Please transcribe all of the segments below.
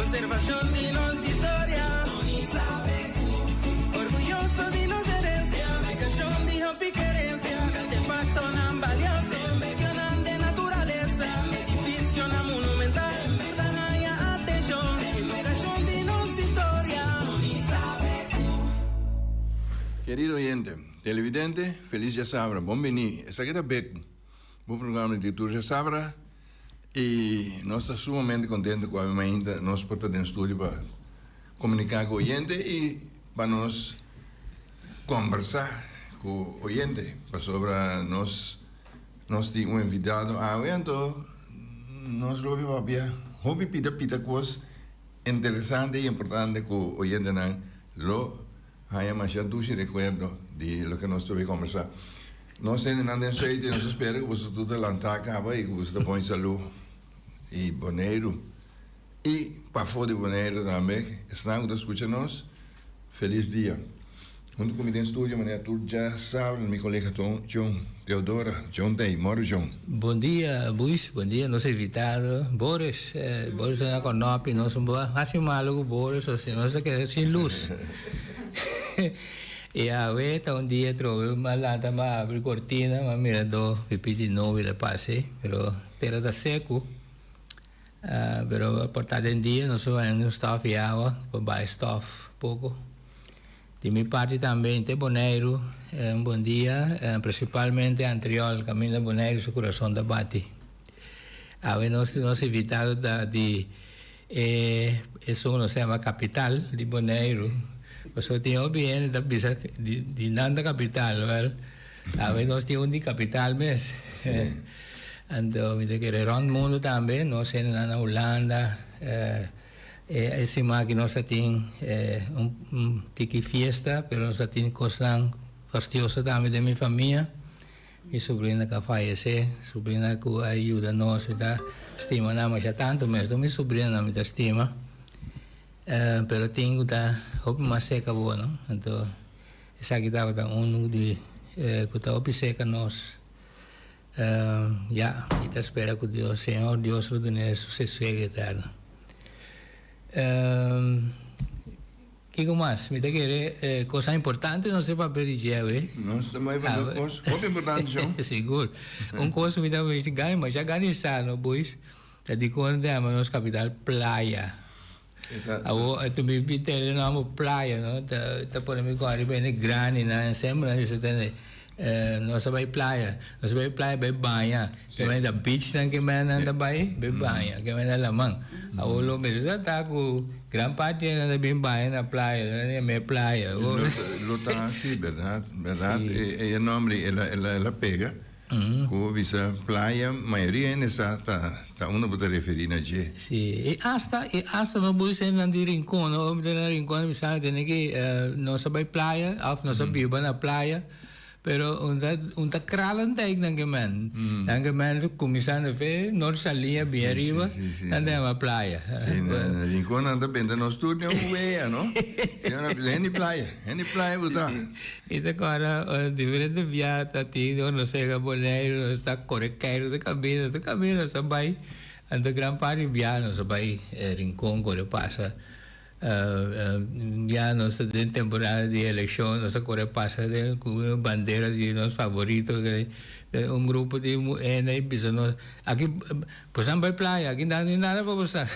Conservación de nuestra historia, orgulloso de nuestra herencia, educación de hopi querencia, artefacto tan valioso, mencionan de naturaleza, edificio na monumental, haya atención, educación de nuestra historia. Querido oyente, televidente, feliz ya sabra, bienvenido. Essa aqui é Beco, bom programa de Tour já sabra. E nós estamos sumamente contentes com a ainda nós podemos em estúdio para comunicar com o oyente e para nós conversar com o oyente para sobre nós temos um convidado a evento nós vamos pita coisas interessantes e importantes com o oyente não lo há mais já duas recuerdo de lo que nós estamos conversar nós ainda não temos feito nós esperamos que você tudo lançar acaba e que você põe saúde e Bonaire e para fora de Bonaire também estão a escutar-nos feliz dia junto comigo em estúdio maneira tu já sabe meu colega John Teodora John Day moro John bom dia Buis bom dia nosso invitado Boris Boris é com nós nós somos assim maluco Boris assim nós é sem luz e a veta dia trovo uma lata uma abre cortina uma mirador pipiti novo da passe pero terra da seco pero portado em dia nós vamos stuff e água para stuff pouco de minha parte também tem Bonaire bom dia principalmente Antriol caminho da Bonaire seu coração da bate a ver nosso invitado de isso não se chama capital de Bonaire você tem bem da bisa de nada capital well a ver nós temos de capital mesmo então me que around mundo também nós temos na Holanda esse que nós temos tiki fiesta pero nós temos coisas fastidiosas também de minha família minha sobrinha que faleceu sobrinha que ajuda nós está estima não mas já tanto mesmo minha sobrinha não me estima pero tenho da hope mais seca boa não então essa aqui estava de que está hope seca nós ya kita espera que Dios Señor Dios lo dé suceso eterno ¿qué más? Me te quiere cosas importantes no sé para pedir não estamos vendo coisas muito importantes John seguro coisa me dá mais ganho mas já ganhar pois é de quando é a nossa capital praia tu me pede nome praia não tá por mim agora bem grande né sempre você tem nós vai praia vai banha que vem da beach que vem da banha que vem da lamang a olo mesmo tá com gran parte da bem banha na praia né me praia lo tá assim verdade e o nome ela pega com visa praia maioria nessa tá uma pode referir na G e hasta no bus em de rincón no de rincón me sabe que nós vai praia af nós viva na praia pero unta kralan teik nang men começando a ver nós salia bem arriba andava à praia rincón anda bem no estúdio ué não é praia botar e agora diferente viata tido não sei que Bonaire está correqueiro de caminho sabai anda gran parte viano sabai rincón corre passa ya no sé de temporada de elección no sé corre pasa de bandera de los favoritos un grupo de mujeres aquí pues han vai playa aquí no hay nada para pasar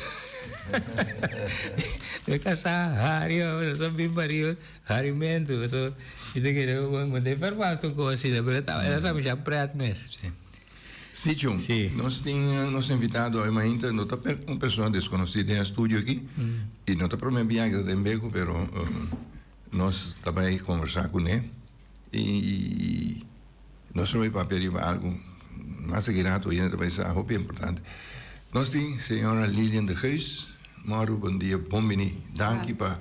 de casa hario son bien varios harimento eso y te quiero de formato così pero era sabe já preto mesmo Sim, John. Nós temos invitado a uma pessoa desconhecida em estúdio aqui e não está para me enviar que tem beco, pero nós também conversar com ele e nós vamos para pedir algo mais grato e também é algo importante. Nós temos a senhora Lilian de Geus, Mauro, bom dia, bem-vindo. Danke para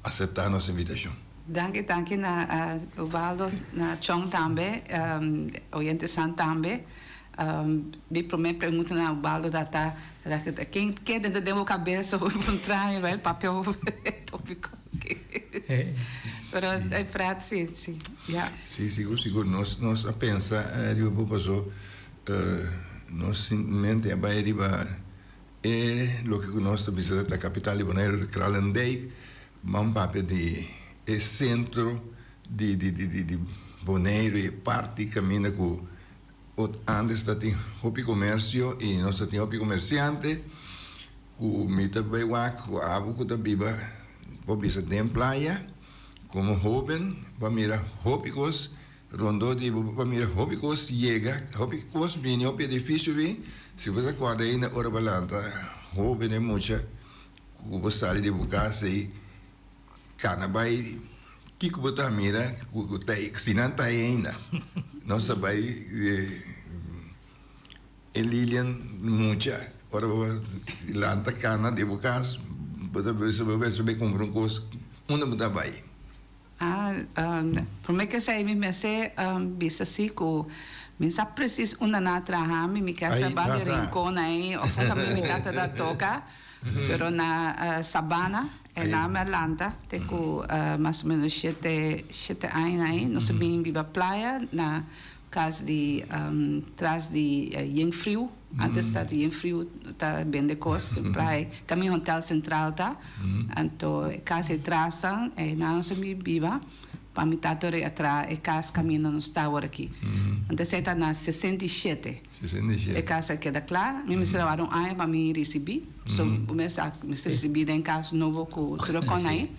aceitar nossa invitação. Danke na Ubaldo, na Chong também, Oriente San também. Me primeira pergunta na Ubaldo da quem dentro da minha cabeça o contrário vai papel tópico pero é prato, sim, sim. Yeah. Sim, seguro. Nós a pensar, eu vou passar, nós simplesmente a Bahia é o que nós visita da capital de Bonaire, de Kralendijk, mas papo de centro de Bonaire e parte caminha com antes tem hopi comércio e nós tem hopi comerciante com mita baiwak com abo com da biba bisa tem praia como jovem para mirar hopicos rondo de para mirar hopicos chega hopicos vem hopi edifício vem se você acorda aí na hora balanta jovem é muita com você ali de bucasa e canabai que você mira com tai sinan tai ainda nós vai Lilian mucha para lanta cana de bucas você vai comprar um coisa onde você vai por mim que sei me sei bisa assim que me sa preciso uma na trabalhar me quer saber de rincón aí ou também me cata da toca pero na sabana na Merlanta tem mais ou menos 7 anos aí nós bem viva praia na casa de trás de Jengfrio antes da Jengfrio tá bem de costa praia caminho hotel central tá então casa atrás tá na nossa viva para mim tá atrás casa caminho no tower aqui então está na 67 casa que da clara me levaram aí para me receber so me recebi em casa novo com trocou aí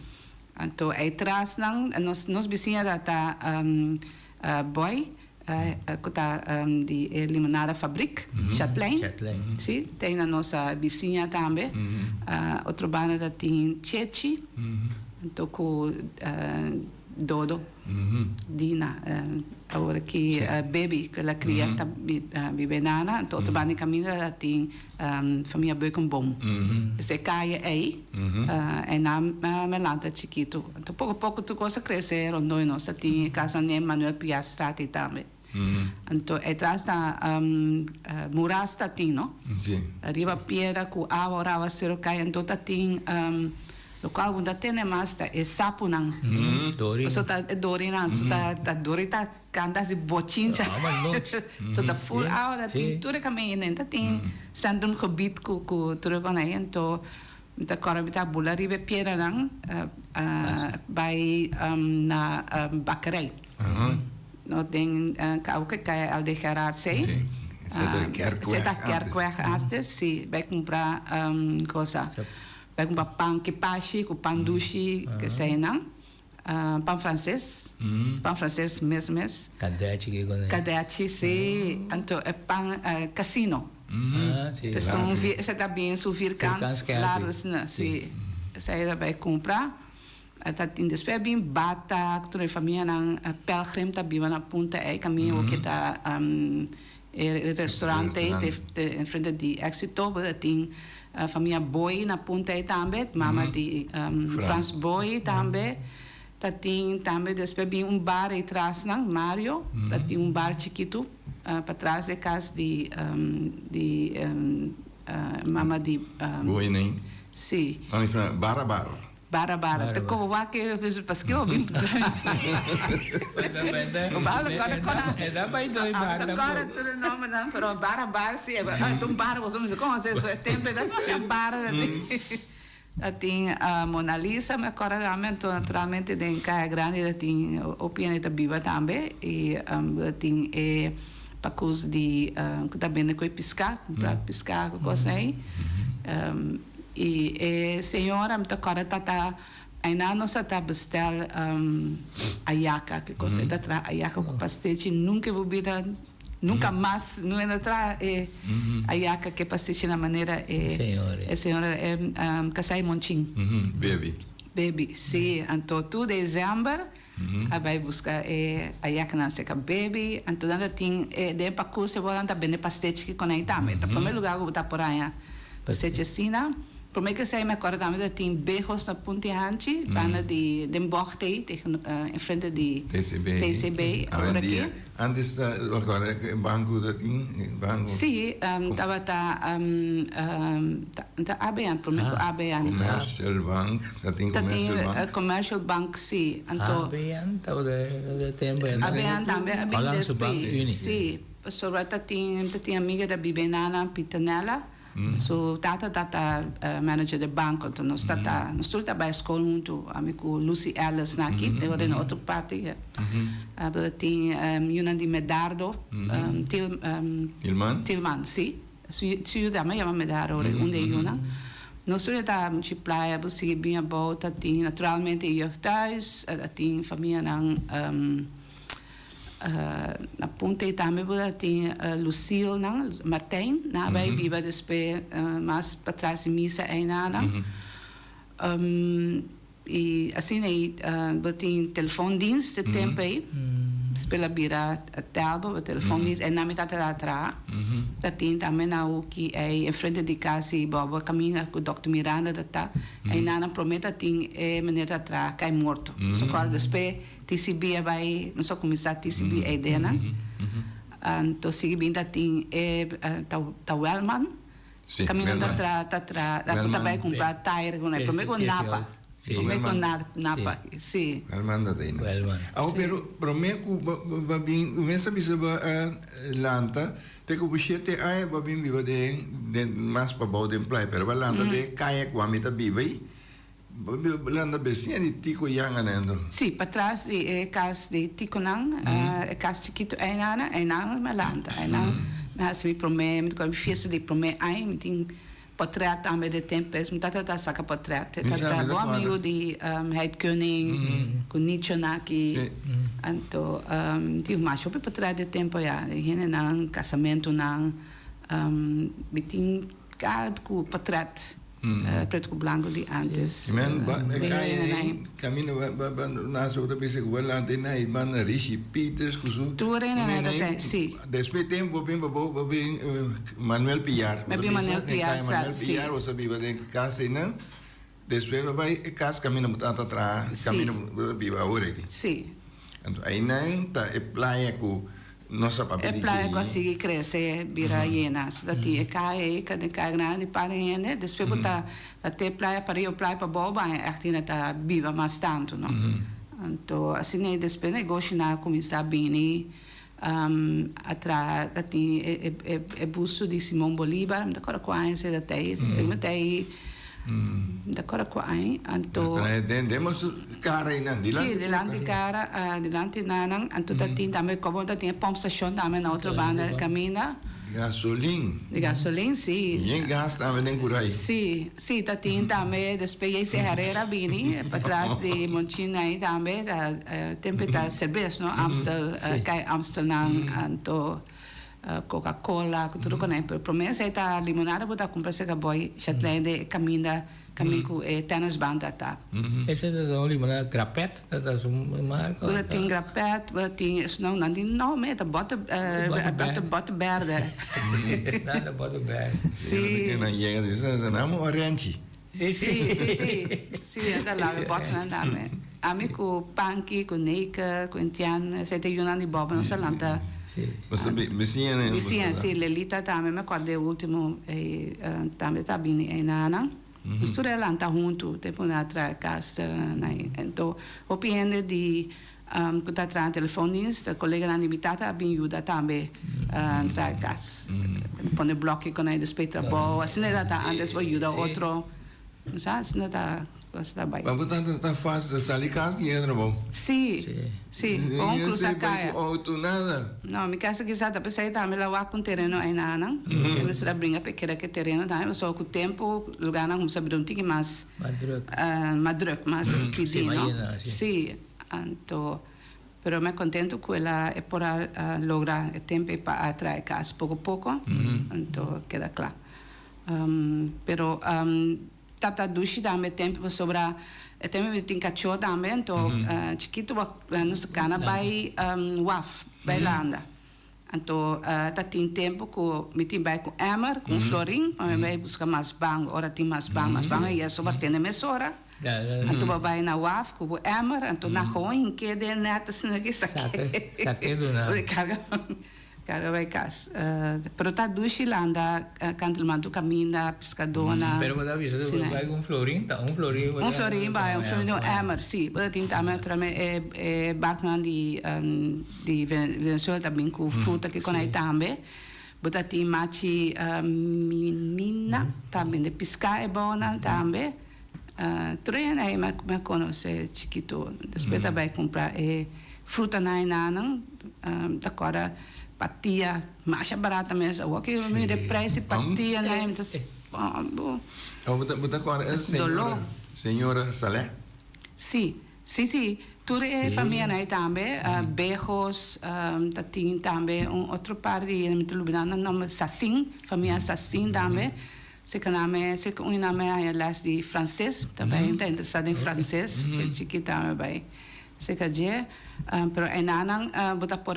então atrás nós vizinha da tá boy que está de limonada fabric Chatelain sim tem na nossa vizinha também outro banda da tem Chechi então com Dodo Dina agora que baby que ela cria tá bibenana então outro banda caminho da tem família Beukenboom você cai aí é na Melanta chiquito então pouco a pouco tu coisa crescer onde nós tem casa nem Manuel Piastrati também então atrás da Murasta tem não arriba piedra com água orava ser cai então tem local onde tem mais é Sapunang Dori so tá Dorinan so tá Dorita canta se bochincha so tá full hour tem tudo caminho ainda tem sandum gebied com tudo com aí então tá agora tá bula ribe piedra não vai na Bacarei no tem que é Aldejarar sei você tá Kerkweg antes sim vai comprar coisa vai comprar pão que pachi com pão dushi que sei não pão francês mesmo Cadete que quando cadete sim então é pão casino são você tá bem subir cans claro sim você vai comprar tá tem depois bem bata toda a família na Pelgrim tá bem na ponta aí caminho que tá restaurante em frente de Éxito tem a família Boy na ponta aí também mama de Franz Boy também tá tem também depois bem bar aí atrás não Mario tá tem bar chiquito para trás é casa de mama de Boy nem sim Bara, te como va que pas que ouvir. O bala agora vai dois bar agora tudo nome não, pero bara sim, então bara vamos como se isso é tempo da nossa bara tem a Mona Lisa, mas agora naturalmente tem Caia Grande, tem o Pianeta Viva também e tem pacus de que tá bem com piscar, para piscar com coisa aí. E senhora agora tá ainda nós tá bestel ayaca que coisa tá tra ayaca com pastete nunca bebida nunca mais não entra tra ayaca que pastete na maneira senhora é casai monchin baby sim então tu dezembro vai buscar ayaca na seca baby então ainda tem de pacu se volta bem pastete que conecta também tá primeiro lugar que tá por aí pastete assim Por mij zei me acordamos dat tem bejos na Punta Hanchi, van die den bocht tegen in frente di TCB ahora aqui. Antes agora banco da banco. Sim, estava da ABN, por mim ABN. Commercial Bank, Commercial Bank, sim. ABN, estava de tempo. ABN também, Hollandse Bank Unie. Sim, sobre tinha amiga da Bibenana Pitanella. So tata manager de banco, então nós estamos bij school junto, amigo Lucy Ellis na aqui, tem uma outra parte. Tem Yuna de Medardo, Tilman, sim. Se dá mais Medardo, onde Yuna. Nós estamos multiplier, você bem about, tem naturalmente jeugdhuis, tem família na ponta também tem Lucille, Martijn, nabij viva despe mais para trás de missa ainda. E assim aí, tem telefondienst de tempo aí, spela bira telbo, o telefondienst é na metade da atrás. Tem também o que é em frente de casa e boba caminha com o Dr. Miranda da tá. Aí nana promete tem maneira atrás cai morto. Socorro despe TCB vai, não só começar TCB a ideia, né? Então seguindo tem tá Wellman. Caminho da atrás, da vai comprar tire com ele, com napa. Com napa, sim. Wellman da tem. Pero prometo va bem, começa a lanta, tem que puxar te aí va bem viva de mais para bom de play, pero va lanta de caia com a mita viva aí. Landa besinha de tico yang anendo. Sim, para trás de casa de tico nang, casa chiquito ainda me landa, ainda mas me promete, quando fiz de promete aí me tem portret também de tempos, me tá saca portret, tá bom amigo de Heid Koning, com Nietzsche naki, então tive mais sobre portret de tempo já, gente nang casamento nang, me tem cada com portret. Preto com branco de antes. Caminho na outra vez que vai lá tem aí banda Rishi Peters kusu. Tu tem, sim. Depois tempo bem Manuel Piar. Manuel Piar, o sabe de casa não. Depois vai casa caminho muito atrás, caminho viva agora aqui. Sim. Então aí não tá é praia com nossa papel. É praia consegue crescer, vira hiena. So dati cai grande para hiena. Depois botar até praia para boba, é tá viva mais tanto, não? Então assim depois negócio na começar bem atrás dati é busto de Simão Bolívar, da cora com a esse dati, se da cora com a então demos cara aí não dilante cara dilante nanang então dati também como dati pump station também na outra banda caminha de gasolina sim e gás também tem por aí sim dati também depois esse Herrera bini para trás de Monchina aí também tempera cerveja no Amsterdam então Coca-Cola, tudo com ele. Promessa é a limonada, botar comprar esse boy, Chatlande, caminho com tennis banda tá. Esse é o limonada grapete, tá um marco. Tem grapete, tem não tem nome, tá bota verde. Nada bota verde. Sim. Não chega disso, não orange. Sim, é lá, bota na dame. Amigo Panky, com Neika, com Tian, você tem Yunani Bob, não sei lá tá. Você vizinha, né? Vizinha, sim, Lelita também, me acordo o último, também tá bem aí na mistura ela tá junto, tempo na atrás casa, então o piende de que tá atrás telefonista, colega na limitata bem ajuda também atrás casa, põe bloco com ele respeito boa, assim ela tá antes vai ajudar outro, sabe, assim tá bem. Mas portanto tá fácil sair casa e entra bom. Sim, vamos cruzar caia. Outro nada. Não, me casa que já tá pensando também lá com terreno aí não. Eu se brinca pequena que terreno também, só com o tempo lugar não sabe onde que mais madruk, mais pedindo. Sim, então, pero me contento com ela é por lograr o tempo para atrair casa pouco a pouco, então queda claro. Pero tata dushi também tempo sobra também tem cachorro também então chiquito nos cana vai waf vai landa Então, tá tem tempo que me tem vai com Emmer, com Florim, mas vai buscar mais bang, ora tem mais bang, e é só bater na mesora. Então, vai na UAF com o Emmer, então na rua em que de neta se não que saque do nada. Cara vai cas. Pero tá duche lá anda canto mando caminha pescadona. Pero você avisa vai com Florim, tá Florim vai no Emmer, sim. Você tem também é background de Venezuela também com fruta que conai também. Você tem machi menina também de pescar é bona também. Treina aí me conhece chiquito. Depois também comprar fruta na inana, da cora patia, mais barata mesmo. O que eu me depressa patia na então Você agora é senhora Salé? Sim. Tudo é família aí também. Berros, tem também outro par de Lubinana, nome Sassin, família Sassin também. Se que o nome é las de francês, também está interessado em francês, que também vai. Se que pero enanang bota por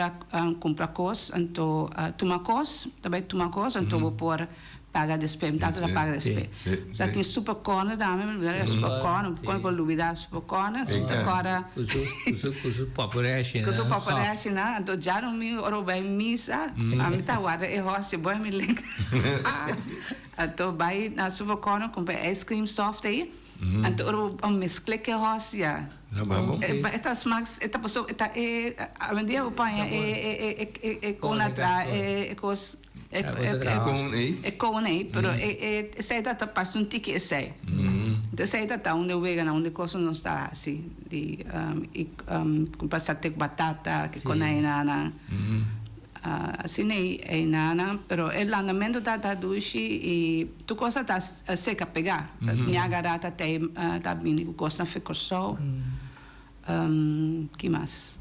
comprar cos, então tomar cos, também tomar cos, então vou por paga despem, tanto da paga despem. Já tem super corner também, super corner, quando luvidar super corner, super agora. Kusu population. Kusu population, então já não me oro bem missa, a mim tá guarda é roça, boy me link. Então vai na super corner comprar ice cream soft aí, então oro mescla que roça. Esta smacks, esta pessoa, esta a vendia o pão com atrás, cos com aí, pero essa tá passando tique esse. Então essa tá onde o vegano, onde coisa não está assim, de comprar satê com batata, que com aí na assim aí nana, pero el andamento tá duche e tu coisa tá seca pegar. Minha garata tá vindo com coisa ficou só. Que mais?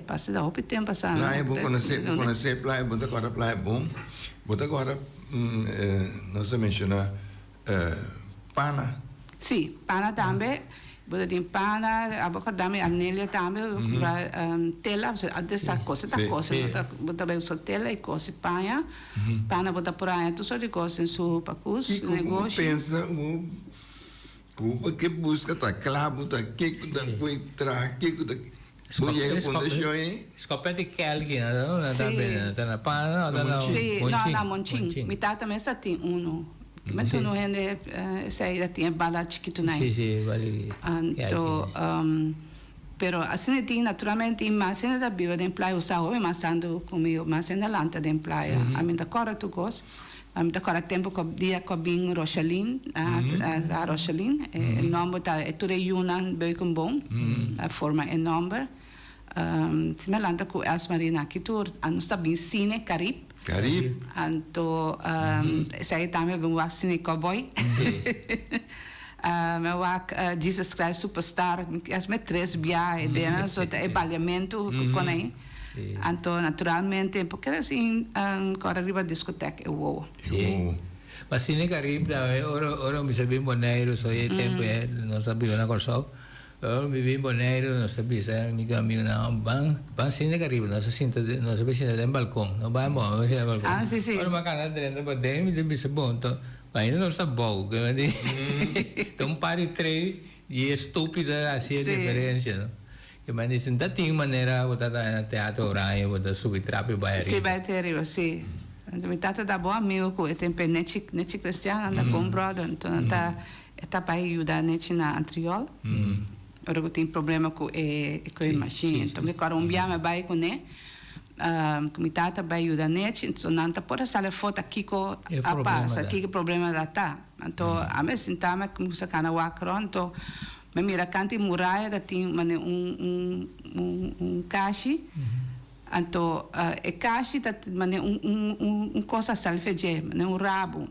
Passa da roupa e tempo passar. Lá é bom conhecer lá é bom agora lá é bom. Bota agora nós mencionar pana. Sim, pana também. Bota tem pana, aboca também anelha também, tela, dessa coisa, bota bem o tela e coisa panha. Pana bota por aí, tu só de coisa em sua pacus, negócio. Pensa Cuba que busca tá clavo tá que da coitra que da Scopete che alguém não tá bem, tá na pana, tá na Monching. Me tá também só tem mas tu não rende essa aí tinha bala chiquito né. Sim, vale. Então, pero assim tem naturalmente mais ainda da biva de empleo usar o mais ando comigo, mais ainda lanta de empleo. A mim tá cora tu gosto. Da cora tempo com dia com bem Rosalyn, a Rosalyn, o nome tá é tudo Yunan bem bom, a forma é nome. Se me lanta com as Marina que tu não está bem cine Carib. Então essa aí também bem o cine cowboy. Meu Jesus Christ Superstar, as me três bias, dena só é balhamento com aí. Então, naturalmente, porque assim, agora arriba a discoteca, wow. Mas cine Caribe, ora me sabia Bonaire, só é tempo, não sabia na Corsol. Ora me vi Bonaire, não sabia, mi caminho não, ban cine Caribe, não se senta no balcão, não vai bom, no balcão. Ah, sim. Ora uma canal dentro para dentro, me disse bom, então, mas não está bom, que eu digo. Então, pare três e é estúpida assim a diferença, não? Mas dizem que tem maneira botar no teatro orange, botar subir trapo e bailar. Sim, vai ter, sim. Então, me tá da boa amigo que tem penete cristiana, anda com brother, então tá para ajudar nete na antriol. Ora que tem problema com a imagem, então me cora me vai com né. Me tá para ajudar nete, então não tá por essa foto aqui com a passa, aqui que problema da tá. Então a mim sentama como se cana wacron, então mas mira canti muralha tem caixa então caixa tá coisa salfeje rabo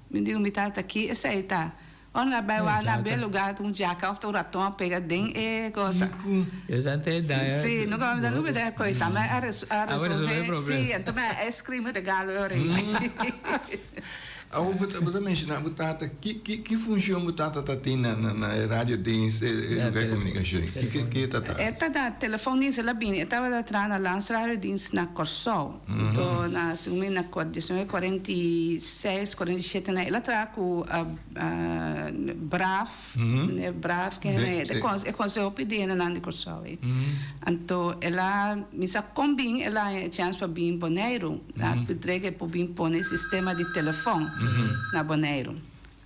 me digo me tá aqui essa aí tá onde vai lá na belo lugar jaca o ratão pega dentro coisa exato sim nunca me dá dúvida coisa mas a resolver sim então é escreve regalo Você mencionou botata, que função botata tem na rádio dienst e comunicação? Que tata? Esta da telefonie ela bem, estava da trás na lançar dienst na Corsol. Então na segunda condição 46, 47 na ela traz com Brav que é consegue pedir na de Corsol. Então ela misa combin ela chance para bem Bonaire, lá pedrega para bem pôr sistema de telefone na Bonaire.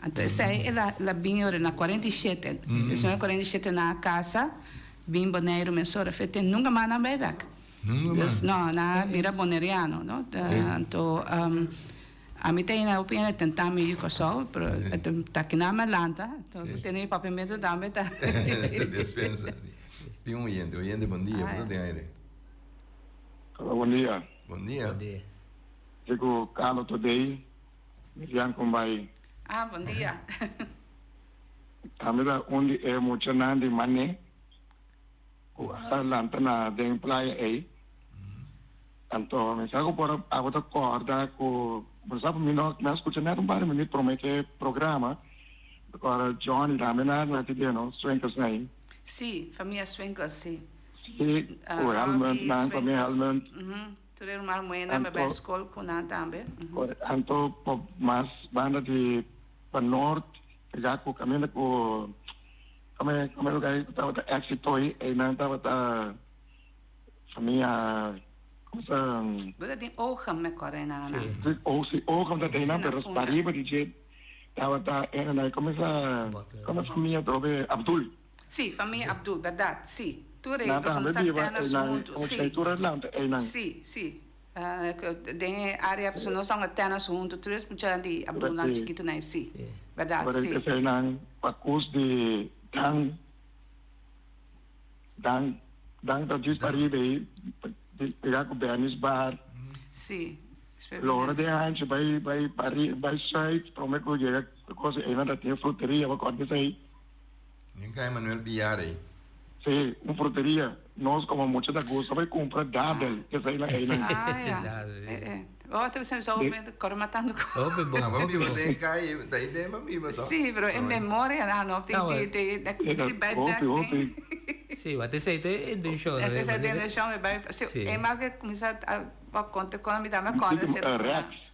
Então essa ela bem na 47, isso 47 na casa, bem Bonaire mensura feita nunca mais na bebek. Não, na vira boneriano, não? Então a mim tem a opinião de tentar me ir com só, mas tá aqui na Melanta, então tem papamento também tá. Dispensa. Tem oyente, bom dia, por onde é? Bom dia. Bom dia. Digo, Carlos today, Miriam Kumbai. Bom dia. Kami da onde é muito nandi mane, o lantana de praia aí. Então, me saco por a outra corda, com, por exemplo, me escutando um bar, me promete programa, agora Johnny Ramena, lá te deu, Swinkers aí. Sim, família Swinkers, sim. Sim, o Helmut, não, família Helmut. Tu é uma moeda, mas vai escola com nada também. Então, mas banda de para norte, já com o caminho com como lugar que estava éxito aí, não estava a família Você tem Ogham, me correna, né? Ogham da tem, mas para arriba de jeito, estava na como a família do Abdul. Sim, família Abdul, verdade, sim. Tu é que são satana juntos, sim. Sim. Tem área que não são satana juntos, tu é puxando de Abdul na chiquito na sim. Verdade, sim. Para que para curso de dan da diz para aí pegar com Bernis Bar. Sim. Lora de antes vai sair, prometo que chega coisa ainda tem fruteria, vai cortar isso aí. Nem cai Manuel Biar aí. Sim, uma fruteria, nós como muito da gosto, vai comprar dadel, que sai lá aí. Outra vez já ouvi agora matando com. Vamos ver cai, daí tem uma biba só. Sim, pero em memória não tem Sì, ma te sei te del show. Te sei del show e vai, é mais que começar a contar com a minha conta.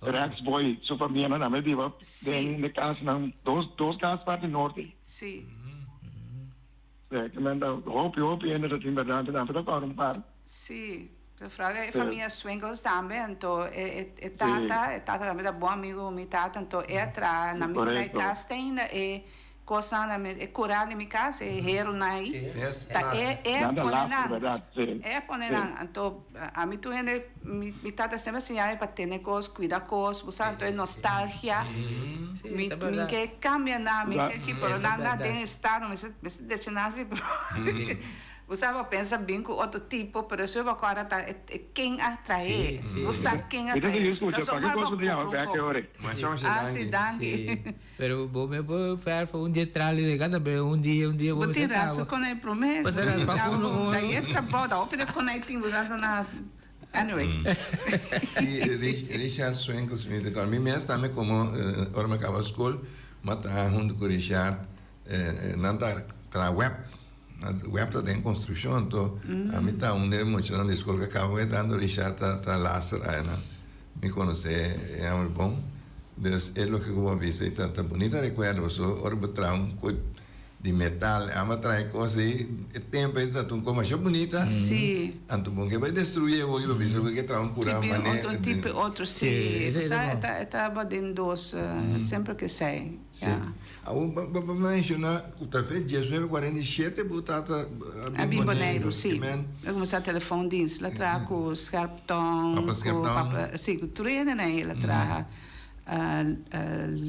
Rex boy, sua família não me diva, de casa não, dois casas para o norte. Sim. Que manda, hope ainda tem verdade, não para agora par. Sim. Eu falei, a família Swingles também, então tata também é bom amigo, minha tata, então atrás na minha casa tem coisa na minha curar na minha casa, hero na aí, poner então a mim tu ainda minha tata sempre assim, para ter negócio, cuidar coisas, você então é nostalgia, me que cambia na minha que por nada tem estado, me deixa nascer, você vai pensar bem com outro tipo, pero isso vai agora tá quem atrai, você quem atrai. Sim, danke. Pero vou me vou fazer um dia trali de cada vez um dia vou tirar isso com a promessa. Daí é trabalho, ó, para com a tem usado na anyway. Richard Swinkels me dice, mi mes também como ora me acaba a escola, mas tá junto com Richard não tá web. O web está em construção, então a mim está muito na escola que acabou entrando, Richard está lá, me conhece, é muito bom. Então, é o que eu vou ver, está bonita recuerdo, só arbitrar coisa de metal, ama trai coisas aí, tempo está tudo como achou bonita. Sim. Então, bom que vai destruir o eu penso que trai por a maneira. Outro sim, está batendo dois, sempre que sai. Para mencionar, talvez 1947 botata a Bonaire, sim. Eu comecei a telefone disso, lá traz com o Scarpton, sim, com o treino, né? Lá traz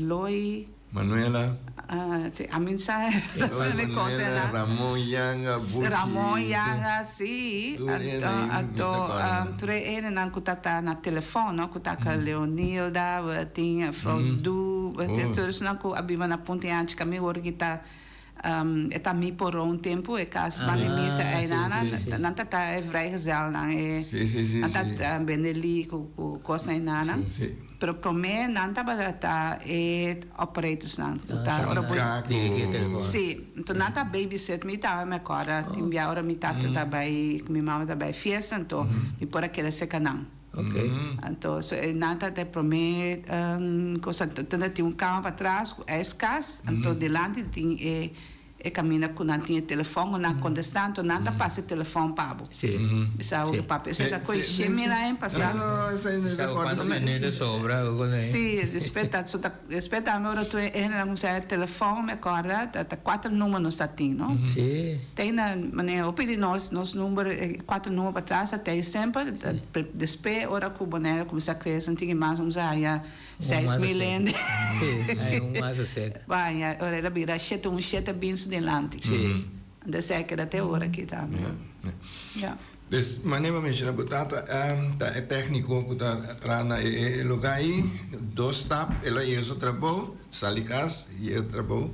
Loi, Manuela, a mim sai, Ramon Yanga, sim. Então, treino não cutata na telefone, não cutata Leonilda, tinha Fraudu, tudo isso não com a biba na ponte antes que a minha orquita Eta mi por um tempo e cas bani misa e nana nanta ta e vrijgezel dan e nanta beneli ku cosa e nana pero pro me nanta bata e operators nan ta ora sì então nanta babysit mi ta me cora timbia ora mi tata ta bai mi mama ta bai fiesta então mi por aquele secanan. Então, nada de prometer, coisa, tinha carro atrás, escas, então delante tinha caminha com não tinha telefone, não contestando, nada passa telefone pabo. Sim. Bisa o papo, você tá com cheme lá em passar. Não, isso aí não é quando menina sobra, sim, respeita a hora tu não sei telefone, me acorda, tá 4 números assim, não? Sim. Tem na maneira, o pedi nos número 4 números para trás até sempre, depois hora que o boneco começa a crescer, tinha mais uns aí 6 mil ende. Sim, aí mais certo. Vai, ora era vira 7 bins delante. Sim. Da século até hora aqui tá. Ja. Dus maneira mexer botata é técnico que tá trana e lugar aí 2 stap ela é o trabalho salicas e o trabalho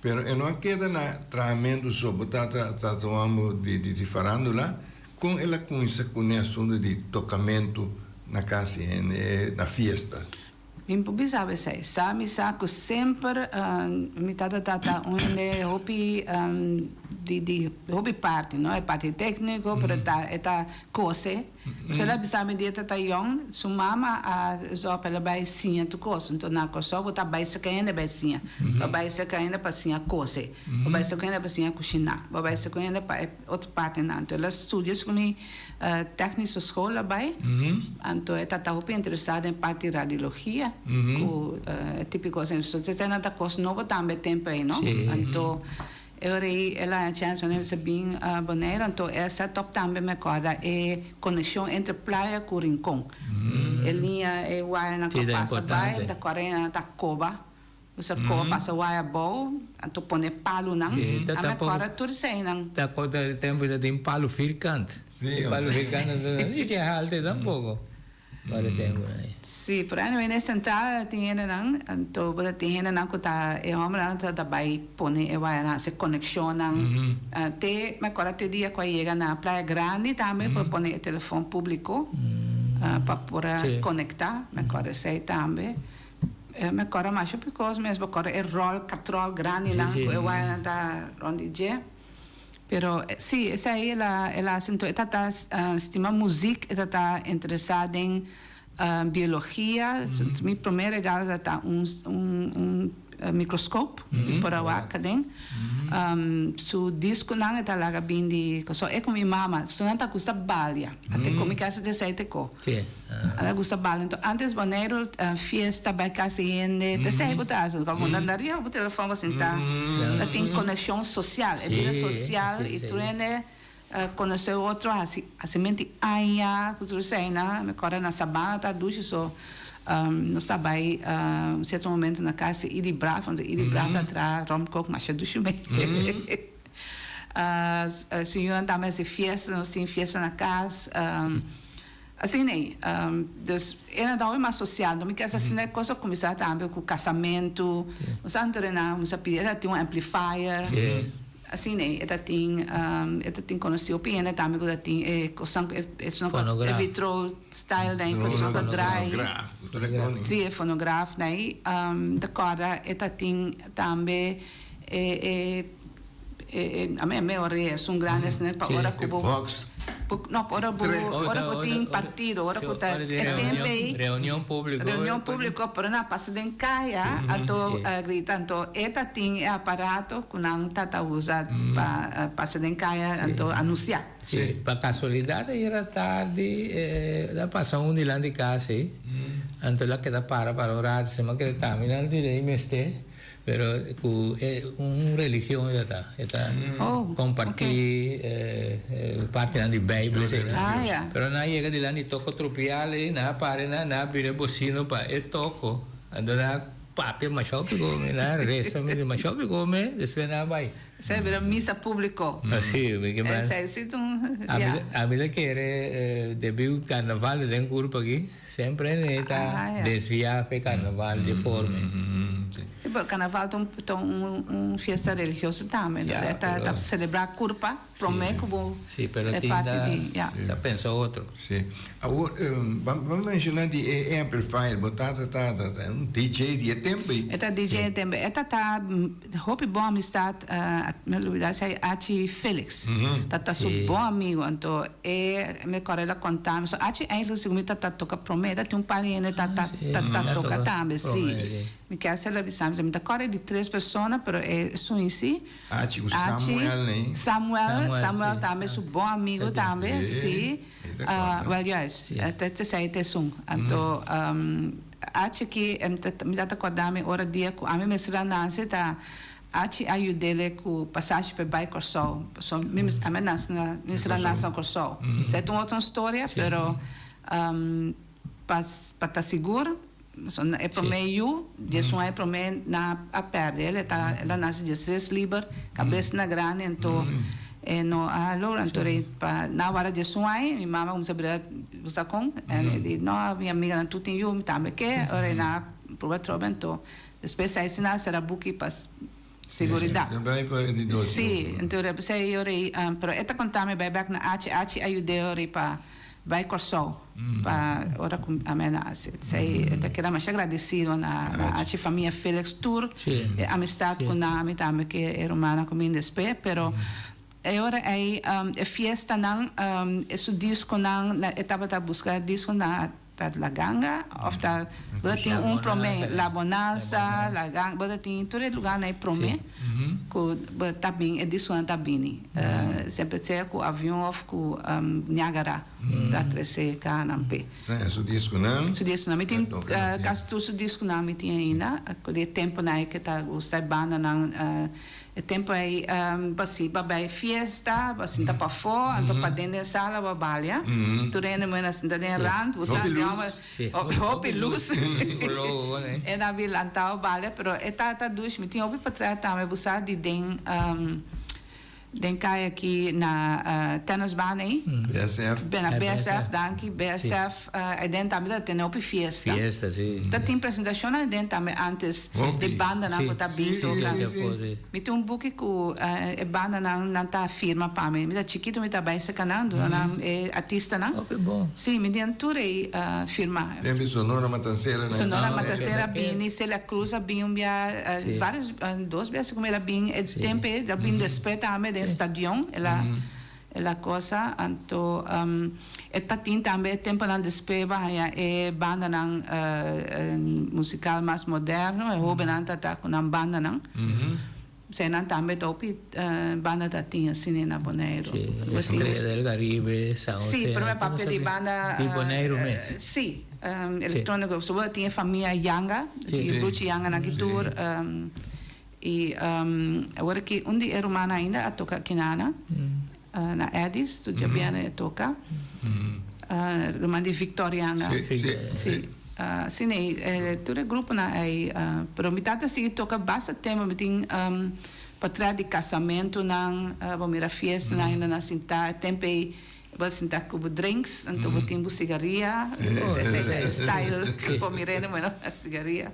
pero não queda na tratamento só botata tatuamos de farándola com ela com essa conexão de tocamento na casa na fiesta. Improvisava sei, sabe, saco sempre mi tata onde di hobby party, no? É parte técnico, pero tá cose. Se ela sabe de tata young, su mama só pela bai sim tu cose, então na coisa botar bai se ainda bai sim, bai se ainda para sim cose, bai se ainda para sim cozinhar, bai se ainda para outra parte não. Então ela estuda isso com técnica escola bai, então é tata hobby interessada em parte de radiologia, típico assim, você tem nada coisa novo também tempo aí, não? Então ela a chance de ser bem boneira, então essa top também me acorda é conexão entre praia e Rincón. Ele é o na passa vai da Coreia da Coba, você Coba passa o é bom, então põe palo não, a me acorda tudo sem não. Tá quando tempo de tem palo fircante. Sim. Palo fircante não tinha halte tampoco. Para tempo aí. Sim, por aí na central tinha não, então você tinha não que tá é homem não tá vai pôr é vai na se conexão não, até me acorda te dia quando chega na praia grande também para pôr telefone público para poder conectar, me acorda sei também. Me acorda mais porque mesmo acorda é rol catrol grande não, é vai na da onde je. Pero sí, esa ahí ela sinto está estima música, está interessada em biologia. Mi primeira regalo está microscópio para o academ. Su disco não está lá bindi, só é com minha mama, só não está custa balia. Até como que essa desse co. Sim. Ela gusta balia. Então antes boneiro fiesta vai casa gente, te sei que tá, como andaria o telefone assim tá. Tem conexão social, é vida social e tu conhecer outro assim mente aia, que tu sei na, me corre na sabana tá ducho só. Nós trabalhamos um certo momento na casa e bravo, onde bravo atrás romco mas é ducho bem. A senhora também se festa, nós temos festa na casa. Assim, né? Era da mais social, não me quer assim, né? Coisa começar também com casamento. Nós antes nós pedíamos ter amplifier. Assim, né? Ela tem conhecido o piano também, ela tem é vitro style, né? Coisa que dry. Sim, é fonográfico, né? Da cora, ela tem também a mim é um grande né para hora que não para hora que tem partido hora que tá reunião pública para na passa de caia então gritando eta tem aparato que não tá usado para passa de caia então anunciar sim para casualidade era tarde da passa de lá de casa então lá que dá para orar se me queda terminar de mestre pero es una religión está compartir parte de la Biblia pero nada llega de la ni toco tropiales nada para nada pide bocino para el toco andar papi machope come nada reza me machope come después nada vai sempre misa público así que más a mí le quiere debut carnaval de un grupo aquí sempre está desviar fe carnaval de forma Pero carnaval é festa religiosa também, né? Tá celebrar curpa, promete como pero é parte de, já pensou outro. Sim. Agora, vamos mencionar de amplifier, botar um DJ de tempo. Eta DJ tempo. Eta tá hope bom amistad, me lembro sei Achi Felix. Tá so bom amigo, então me correla contar, so Achi eigenlijk segundo tá toca promete, tem parente tá toca também, sim. Me quer ser avisar, me tá corre de 3 pessoas, pero é só em si. Achi, o Samuel, né? Samuel também, seu bom amigo também, sim. Well, yes, até sei te sung. Então, acho que me dá acordar-me hora dia com a minha mestra Nancy tá acho ajudele com passagem para bike or so. So a minha mestra Nancy or so. É uma outra história, pero para estar seguro, é para meio, Jesus é para mim na a perder, ela nasce de 6 livre, cabeça na grande, então no allora na hora de sonhar minha mama começou a abrir o sacão e não minha amiga não tudo eu me também que ora na prova troca então depois aí se nasce era buque para segurança sim então eu pensei ora pero esta contame vai back na achi ajudei ora para vai corso para ora com a mena sei que era mais agradecido na achi família Felix Tour amistade com a minha também que era humana comigo despe pero agora aí a fiesta não esse disco não estava a buscar disco na La Ganga of da tem promê La Bonanza La Ganga tem todo lugar na promê com tá bem edição tá bem sempre ter com avião of com Niagara da 13 cá na pé esse disco não tem caso tu disco não me tem ainda com o tempo na que tá o sai banda não o tempo aí basi babai fiesta basi tá para fora então para dentro da sala babalha tu rende mas assim da rand você hope luz é na vilantau balha pero tá dois me tinha hope para trás também você de den cai aqui na tennisbaan aí BSF na BSF danke BSF den também tem op fiesta sim da tem apresentação den também antes de banda na tá bem me tem book com banda na tá firma para mim da chiquito me tá bem se canando na artista não sim me tem tudo aí firma tem Sonora Matancera bem se la cruza bem vários 2 vezes como ela bem tempo da bem despeita também stadion la cosa anto tatin também tempo na despeba é banda nan musical mais moderno é hobenanta tá com nan banda nan senan também topi banda da tinha assim na Bonaire Estrela del Caribe sim pero é papel de banda de Bonaire mesmo sim eletrônico sobre tinha família Yanga e Bruce Yanga na guitarra e agora que onde é romana ainda a tocar quinana na Edis tu já bem toca romana de Victoriana sim sim todo grupo na aí pero me tata se toca basta tema me tem para trás de casamento na vamos ir a festa na ainda na cinta tempo vou sentar com drinks então vou ter cigarria style que vou mirar mas cigarria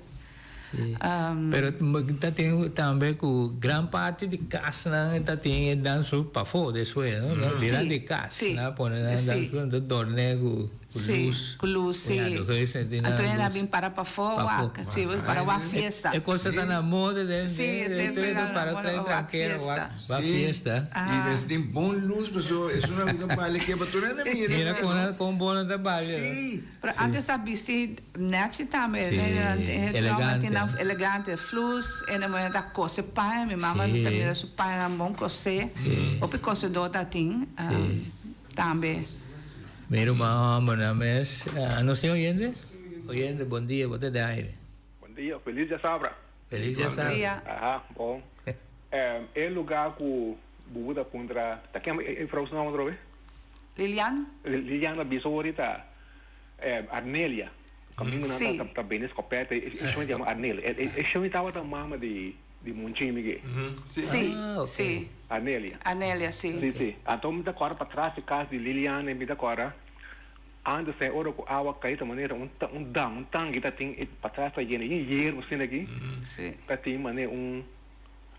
pero está tem também com grande parte de casa não está tem danço para fora depois não virar de casa não pode dançar dormir com luz sim então ela vem para fora para uma festa é coisa tá na moda para tranqueira uma festa e eles têm bom luz pessoal é uma vida para que para toda a mira com bom trabalho sim antes da vesti net também elegante flus e na manhã da coisa pai minha mamãe também su pai na bom coisa o que coisa do tá tem também meu irmão Bonames não sei oyente bom dia boa tarde bom dia feliz de sabra bom é lugar que Buda contra tá que é fraude não outra vez Liliana Bisourita Arnelia caminho na tá bem escopeta e chama de Arnelia e chama tava da mama de Monchimi sim Arnelia sim então me dá agora para trás de casa de Liliana me dá agora anda sem ora com água cair de maneira um tanque tá tem para trás tá indo dinheiro assim aqui tá tem maneira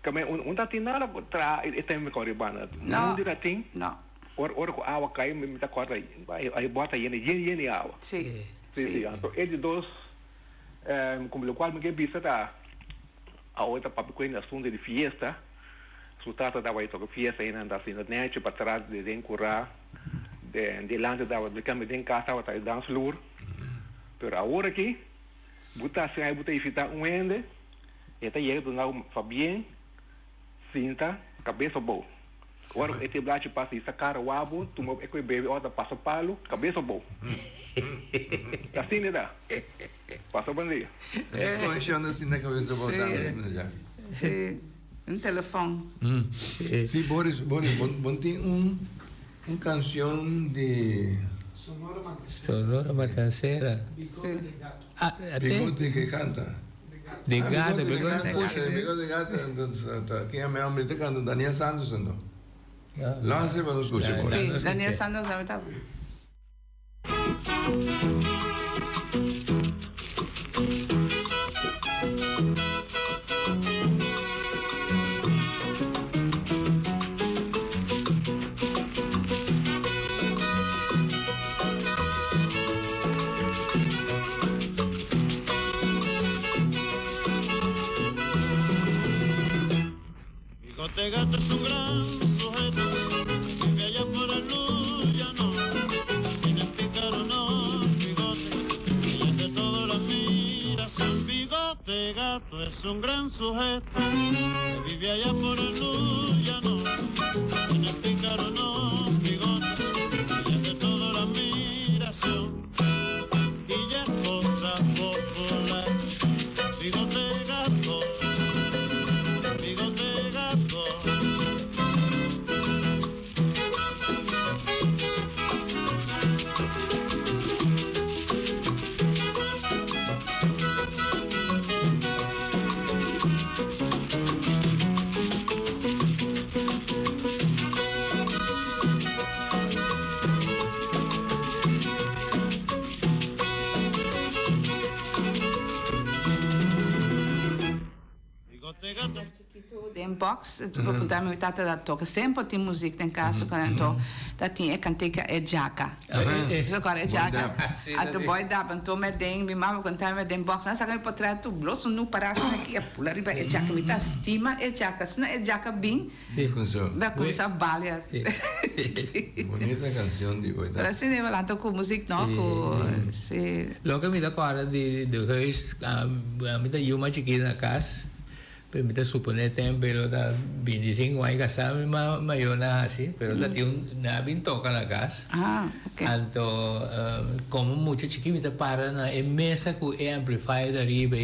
também tá tem nada para tem me corribana não dirá tem não ora com água cair me tá corta aí bota indo água sim então é de dois como o qual me que bisa tá a outra para coisa na assunto de fiesta su trata da vai tocar fiesta ainda anda assim né para trás de encurar de lance da de câmbio de casa ou tá dança lur pero agora aqui botar assim aí botar fitar ende e tá aí do não fa bem cinta cabeça boa agora esse blache passa isso cara o abo tu é que bebe outra passa palo cabeça boa assim né dá passa bom dia Começando assim na cabeça boa já sim telefone sim Boris bom tem canção de Sonora Matancera. Bigote que canta. De gato, Bigote de gato. Entonces, quem é meu homem te canta? Daniel Santos, não? Lance para nos escuchar. Sim, Daniel Santos está. Bigote gato es un gran sujeto, vive allá por el Luyano, tiene pícaro no, bigote, y es de todo la admiración. Bigote gato es un gran sujeto, que vive allá por el Luyano, tiene pícaro no, bigote, y es de todo la admiración. Y ya es cosa popular, bigote gato. Den box, perguntar meu tata da toca, sempre tem música em casa quando da tinha canteca é jaca. Agora é jaca. Até boy da então me den, minha mãe contar me den box, nessa que portrait tu blosso no paraço aqui a pular riba é jaca, me tá estima é jaca, se não é jaca bem. Vai começar balia. Bonita canção de boy. Para assim eu lá toco música não, se logo me dá cara de reis, me dá uma chiquita na casa. Permite suponer pero da 25 años casado mayor nada así, pero la tiene una bien toca la casa. Okay. Anto como mucha chiquita para na mesa con amplifier de arriba.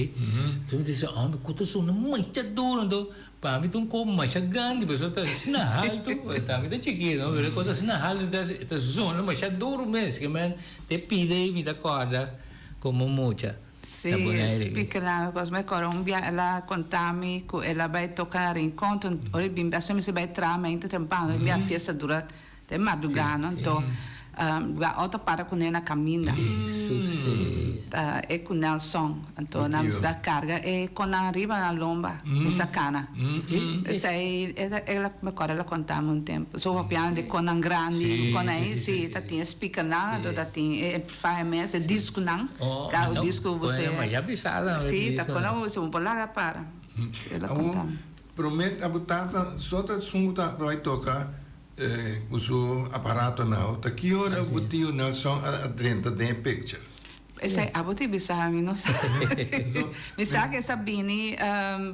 Tú me dices, me cuesta suena muy duro, no. Para mí tú como más grande, pero está sina alto, está muy chiquito, pero cuando sina alto está suena más duro mesmo, que man te pide me da corda como mucha. Sim, explica because my Colombia ela contami que ela vai tocar em conto, ora bem, assim se vai tramar entre trampando, minha festa dura de madrugada, então a outra para com ela caminha. É com Nelson, então na da carga é com a riba na lomba, sacana. Essa aí ela me acorda ela contava um tempo. Só o piano de Conan grande, com aí sim, tá tinha speaker lá, tá tinha amplifier mesa, disco não. Tá o disco você. Mas já pisada. Sim, tá com você um pouco para. Ela contava. Promete a botata só tá sunguta vai tocar o seu aparato não. Tá que hora o tio Nelson a 30 de picture. Esse a boti bisa mi não sabe. Bisa que sabini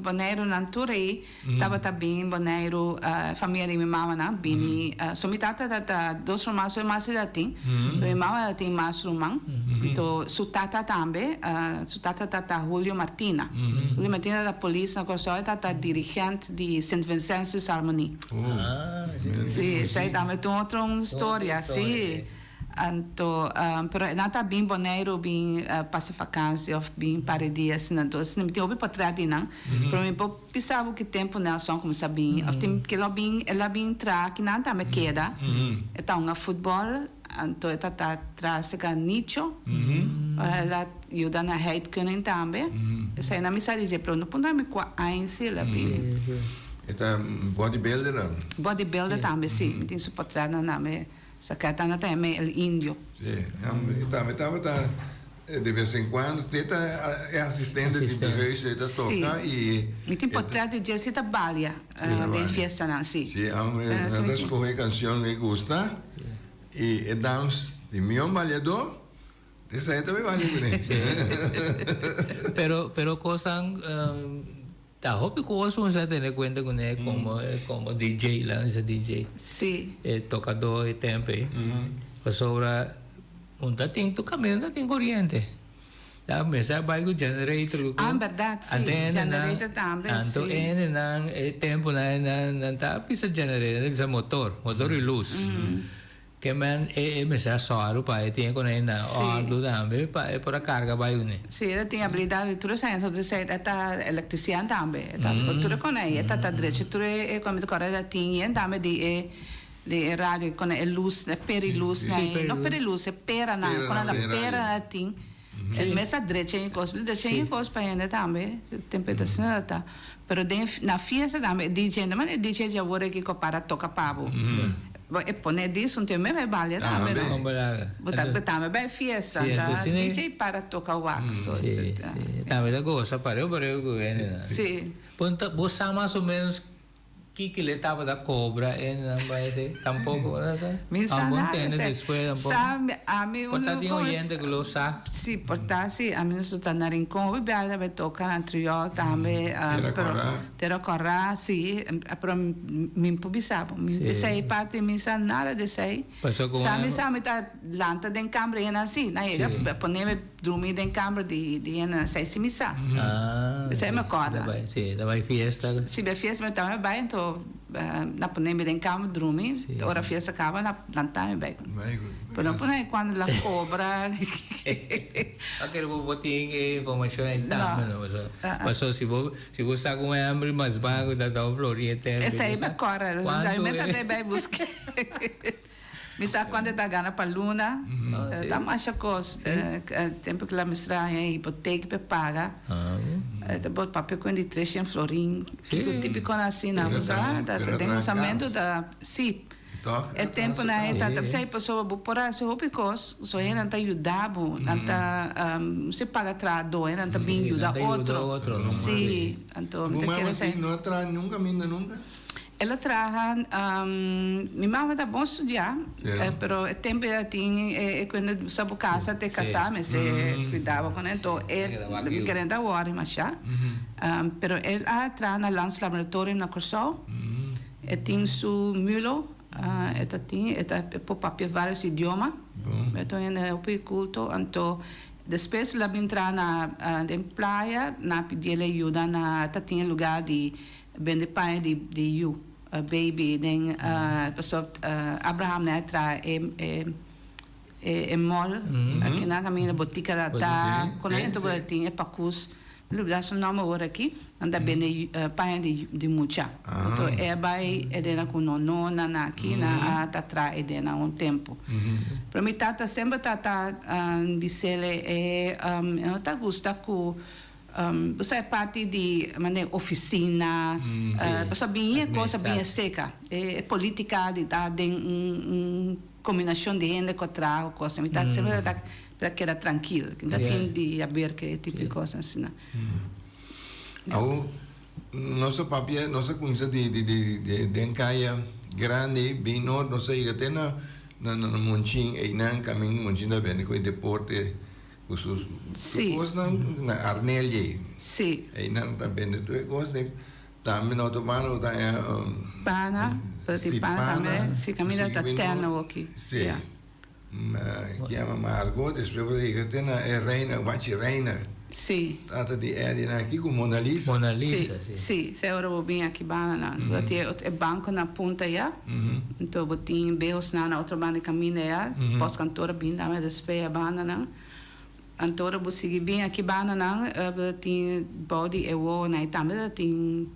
boneiro nanturei, tava também boneiro família de minha mãe na bini, somitata da dos romanos é mais da tem. Minha mãe tem mais romano. Então sutata também, sutata tata Julio Martina. Julio Martina da polícia, que só tata dirigente de Saint Vincent's Harmony. Sim, sei também tem outra história, sim. Então, pero nada bem boneiro bem passa vacância ou bem para dias na dois não tem ouvi para trás não para mim pensava que tempo Nelson como sabia tem que ela bem tra que nada me queda então a futebol então está atrás de nicho. Ela ajuda na heidkunning também. Essa é na missão de para não poder me conhecer lá bem. Eta bodybuilder dan? Bodybuilder também, sim. Tem suportar na nome. Sacatana também é índio. Sim. Tá de vez em quando, teta é assistente de huis, teta toca e... Me tem portrar de Jessica Balia, de festa, não, sim. Sim, ela escolhe canção que gosta e damos de meu balhador, essa aí também vale por aí. Pero cosan... Tá, hobby ko also sa tener cuenta con él como DJ lá, esse DJ. Sim. Tocador e tempo. Sobra tem tu caminho, tem corrente. Tá, mas vai com generator. Verdade, sim. Generator também. Então, tempo na tá pisa generator, pisa motor e luz. Que man mesa só para tem com ele na do também para carga vai une. Sim, ele tem habilidade tudo sai, então você tá eletriciano também. Tá tudo com ele, tá direito, tudo é como correta tem também de rádio com a luz, periluz, não periluz, é pera na, com a pera tem. Ele mesa direito em coisa, ele deixa em coisa para ele também, temperatura tá. Pero na fiesta também DJ, mas DJ já vou aqui para tocar pavo. E pone disso um tempo é balha também. Botar também bem fiesta, DJ para tocar o axo. Também da gosta para eu Sim. Ponta, você mais ou menos que ele estava da cobra e não vai ser tampouco, né? Montando depois tampouco. Sabe, a mim porta de oyente que lo sabe. Sim, porta sim, a mim não está na rincão, bebê vai tocar na triol também, terra sim, para mim publicar, mim sei parte mim sabe nada de sei. Sabe tá lanta den câmera e assim, na ele põe dormir den câmera de na sei se me sabe. Sei me acorda. Sim, da vai fiesta. Sim, da fiesta mas também vai então na pandemia den câmera dormir, hora fiesta acaba na planta bem. Pero não põe quando la cobra. Aquele botinho informação aí tá, mas se você está com hambre mais bago da florita. Essa aí me acorda, já me tá bem buscar. Me sabe quando está ganhando para Luna, dá mais coisa, tempo que ela me traz hipoteca para pagar, depois papel com de 300 florim, típico assim, não, tem orçamento da sim. É tempo na época, se a pessoa por esse hobicos, só ele não está ajudando, não está se paga trado, ele não está bem ajudar outro. Sim, então não traz nunca. Ela trabalha, minha mãe está bom estudar, pero é tempo assim, quando sabe casa te casar, mas cuidava com ele, então ele queria dar hora, mas já, pero ela trabalha na Lance Laboratório na Corsol, tem su mulo, tem por papel vários idiomas, então é o culto, então depois ela entra na praia, na pedir ajuda na tem lugar de vender pai de you. Baby, then pessoa Abraham netra é mall, aqui na caminho botica da tá, quando entra boletim é pacus, lugar seu nome agora aqui, anda bem pai de mucha, então é vai dena com nona na aqui na tatra dena tempo. Para mim tata sempre tata bisele eu tá gosta com você é parte de oficina, você bem coisa bem seca, é política de dar combinação de gente com trago, coisa, então sempre para que era tranquilo, que não tem de haver que tipo de coisa assim. Nosso papel, nossa coisa de encaia grande, bem não sei até na monchin e na caminho monchin da bem com deporte. Sim. Na Arnelie. Sim. E não também de coisa também no tomano da pana, para também, se caminha da terra aqui. Sim. Chiama Margot, depois diga tem a reina, Vachi reina. Sim. Tata de Edina aqui com Mona Lisa. Mona Lisa, sim. Sim, se eu vou bem aqui bana, é banco na ponta já. Então botinho beos na outra banda caminha já, pós cantora bem da mas despeia bana não. Antora busigi bem aqui banana tem body ewo na também tem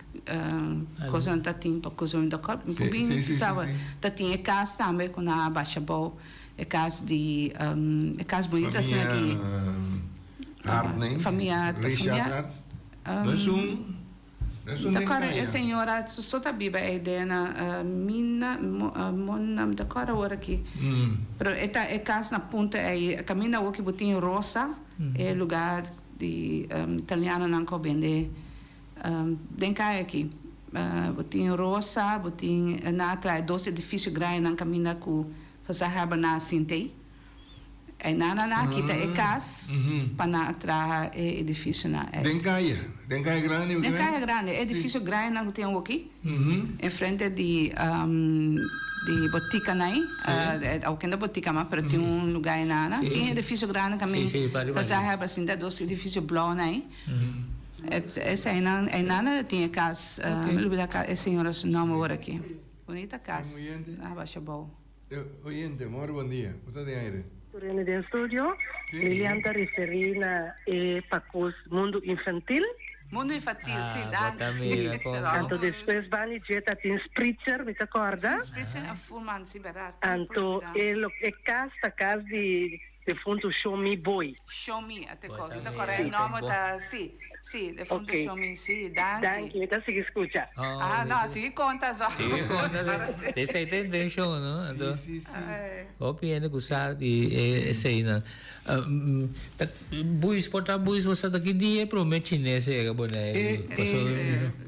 coisa não tem para coisa ainda corpo bem sabe tá tem casa também com a baixa boa é casa de é casa bonita assim aqui. Hart, Família Richard Hart. Agora, a senhora, só tá biba é dena mina monam da cara hora aqui. Pero é casa na ponta é caminha o que botinho rosa, é lugar de italiano não combende. Den cá aqui. Botinho rosa, botinho na atrás dois edifícios grandes na caminha com fazer na sintei. É na aqui tá é casa para na atrás é edifício na. Den caia grande. Den caia grande, edifício grande na tem aqui. Em frente de botica aí, alguém da botica mas para tem lugar na. Tem edifício grande também. Fazer assim da dois edifícios blaus aí. Essa é nada tinha casa, me lembro da casa, a senhora se nome agora aqui. Bonita casa, na Baixa Boa. Oyente, bom dia. O que está de aire? Turene del studio, Lilian está referida para o mundo infantil. Mundo infantil, sim, danke. Então depois vai dieta tem spritzer, me acorda? Spritzer é fumante, sim, verdade. Então é casa de fundo Show Me Boy. Show Me, até agora é o nome da, sim. Sì, de fondo show me, sì, danke. Danke, si scusa. No, si conta già. Si conta, te sei te show, no? Sì. Ho pieno gustar di cena. Buis porta buis você daqui dia pro me chinês é boné.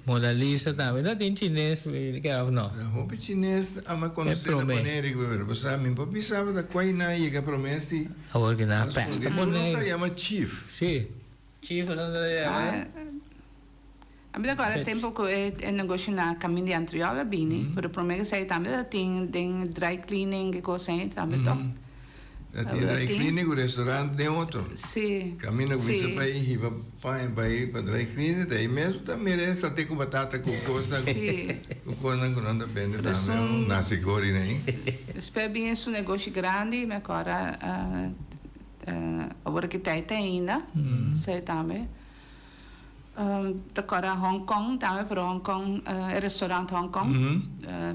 Mona Lisa também, não tem chinês, que é não. O chinês ama conhecer a maneira que você sabe, papi sabe da coisa e que promessa. Agora que na pesta boné. Não se chama chief. Sim. Chief não é. Agora tem pouco é negócio na caminho de Antriola bem, pero para mim que sai também tem dry cleaning que coisa aí também tó. Tem dry cleaning o restaurante tem outro. Sim. Caminho você para ir para dry cleaning daí mesmo também merece até com batata com coisa. Sim. Com coisa que não depende também nasi goreng né. Espero bem esse negócio grande, mas agora que tem ainda, sei também. Agora Hong Kong também, para Hong Kong, restaurante Hong Kong.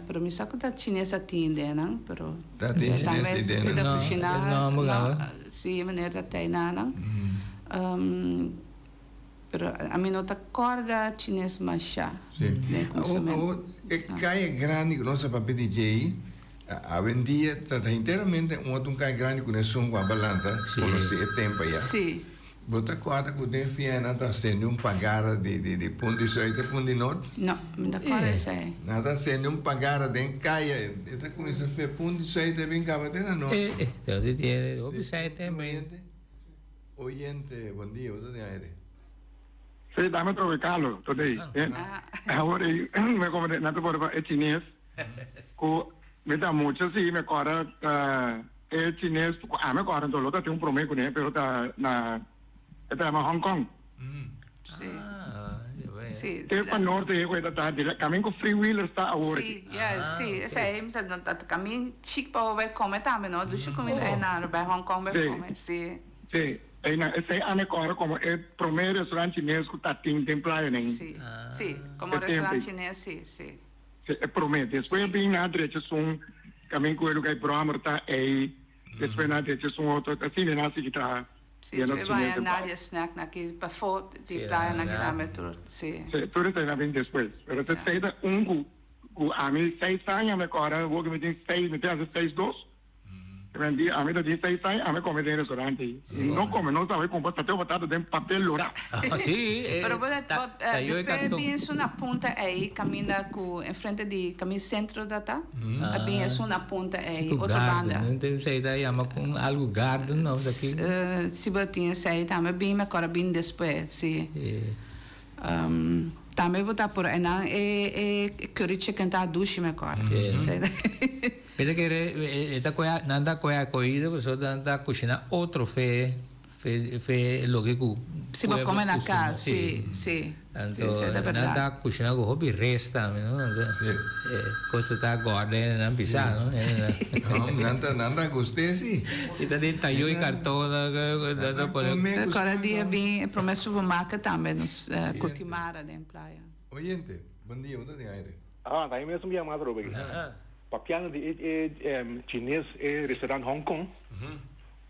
Para mim só que tá chinesa tinha, não? Pero tá tem chinesa tinha. Se da cozinha, não, sim, maneira tem não. Pero a mim não tá corda chinesa mas já. Sim. É caia grande que nossa papel DJ. Hoje em dia está inteiramente um cai grande com esse com a balanta, como se é tempo já. Sim. Você conta que o Fiena está sendo pagar de ponto de soite, ponto de norte? Não, me dá corda isso aí. Nada sendo pagar de caia, está com esse fé ponto de soite bem cá até na norte. Então tem obsede também. Oyente, bom dia, você tem aire. Sim, dá-me trocar-lo, today. Agora me comendo na tua porta é chinês. Me dá muito assim, me agora é chinês, me agora então lá tem promessa com ele, pero tá na Hong Kong. Sim. Tem para norte é coisa tá de caminho com free wheeler está agora. Sim, sim, esse aí me tá caminho chique para ver como também, não? Deixa comigo aí na Hong Kong ver como, sim. Sim. Esse é agora como é primeiro restaurante chinês que tá tem praia nem. Sim, como restaurante chinês, sim. Promete. Depois bem na direção caminho com ele que programa tá aí. Depois na direção outro assim né assim que tá. Sim, vai andar de snack naquele para fora de praia na quilômetro, sim. Tudo está bem depois. Pero você sai da a mim 6 anos agora, vou que me tem 6 Vendi a mim de 6 anos, a mim come em restaurante. Não come, não sabe como até botar dentro papel lá. Sim. Pero depois bem isso na ponta aí, caminha com em frente de caminho centro da tá. Bem isso na ponta aí, outra banda. Não tem sei daí, mas com algo garden não daqui. Se batinha sei também bem, mas agora bem depois, sim. Também botar por aí não é curry chicken tá duche me agora. Pero que esta coisa nada coisa coida, você anda cozinhar outro fe lo que se vai comer na casa, sim. Então nada cozinhar com hobby resta, não? Coisa tá gorda, não pisa, não? Nada gostei sim. Se tá de talho e cartão, nada pode. Agora dia bem promessa supermercado também nos cultivar na praia. Oyente, bom dia, onde tem aire? Daí mesmo me chamado Robert. Papiano de chinês restaurante Hong Kong.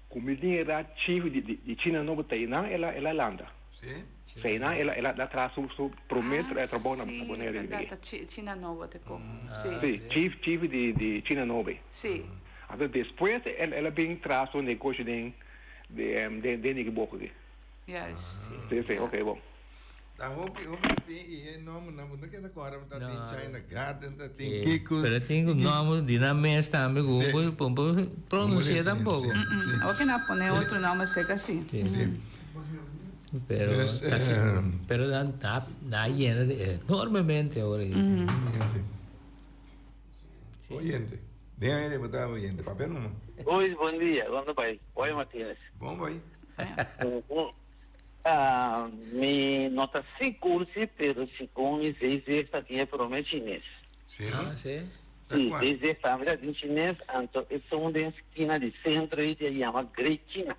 Comida era chief de China Nova Tainan, ela landa. Sim. Tainan, ela traz su prometo trabalho na boneira de China Nova te como. Sim, chief de China Nova. Sim. Até depois ela vem traz um negócio de Nigeria. Yes. Sim, ok, bom. Tá, e nome na mundo que agora tá tem China Garden, tá tem Kiko. Pero tem o nome de na mesa também, como pronuncia tampoco. Ok, não pone outro nome seca assim. Sim. Pero pero da llena enormemente ahora. Oyente. Deja de botar oyente, papel não. Oi, bom dia, quando vai? Oi, Martínez. Bom, vai. Mi nota 5 cursi, pero si con mi 6 esta tiene promesa chinês. Sim. Sim. Sim, 6 esta em chinês, então é uma esquina de centro e se chama Great China.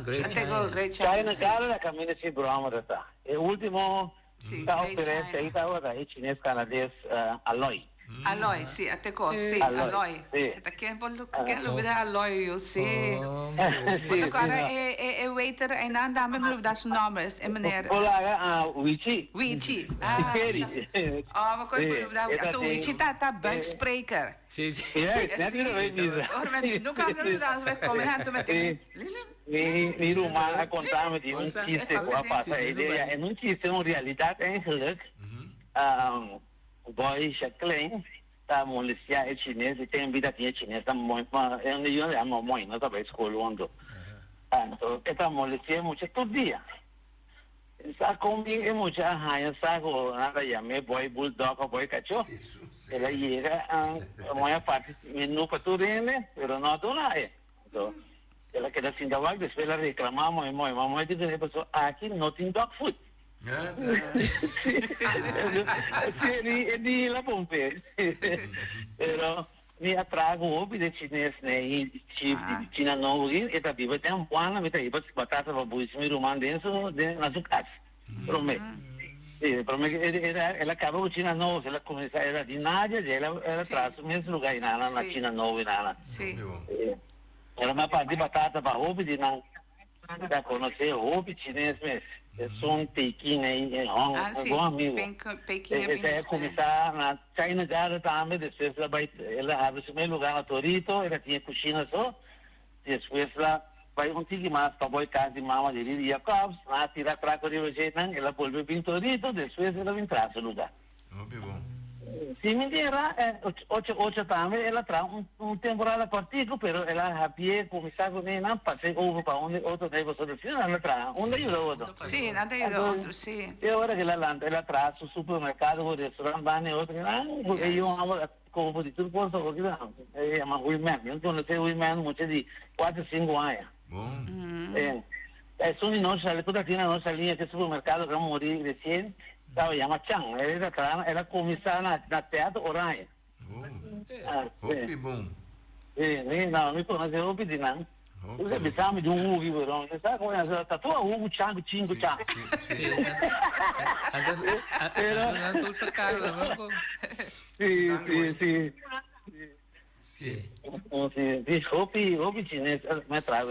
Great China, cara, a caminho de Brahma tá. O último está oferece aí tá agora, é chinês canadês Aloy. Aloy, sim, até com, sim, Aloy. Até que lubida Aloy, sim. Agora é waiter e não dá mesmo lubida os nomes, é maneira. Olá, Wichi. Wichi. Mas coisa lubida, então Wichi tá bugspreker. Sim. É, naturalmente. Nunca lubida, vai comer hanto met Mi rumah contava de chiste com a passa ideia, é chiste, uma realidade eigenlijk. Boy Jacqueline tá molestia é chinês e tem vida tinha chinês tá muito é onde eu é mamãe não tá para escola onde então tá molestia muito todo dia essa combi é muito raia saco nada já me boy bulldog boy cachorro ela chega a maior parte menu para tudo né pero não tô lá então ela quer assim da vaga depois ela reclama mamãe diz que pessoa aqui não tem dog food. Di la pompe. Pero mi atrago obi de chinês né e China não e tá viva tem um plano me tá aí batata para buis mi rumah dentro de na sua casa. Prometo. Ela acabou com China não, ela começou era de Nádia, ela traz o mesmo lugar na China não e nada. Sim. Era uma parte de batata para obi de não. Da conhecer obi chinês mesmo. São Pequim em Hong Kong, bom amigo. Pequim é começar na China Garden também, depois ela abre o primeiro lugar na Torito, ela tinha cozinha só, depois ela vai tigre mais para boi casa de mama de Lili Jacobs, na tira traco de hoje não, ela volve para Torito, depois ela vem traz o lugar. Bom. Se mentira, ocho também, ela traz temporada partido, pero ela a pie começar com ele, não passei over para onde outro negócio do filho, ela traz, onde ajuda outro. Sim, nada ajuda outro, sim. E agora que ela traz o supermercado, o restaurante, vai outro, não, eu amo como de tudo posso, porque não, é uma women, então não sei women, muito de 4, 5 anos. Bom. É só de nós, toda aqui na nossa linha de supermercado, que vamos morir de 100. Estava chama Chang, ela começou na teatro Oranha. Bom. Não, me conhece o pedi não. Você pensava de Hugo, verão? Você sabe como é? Tá todo Hugo Chang, Chingo Chang. Era tu sacarlo, ¿no? Sim. Hopi chinês, me trago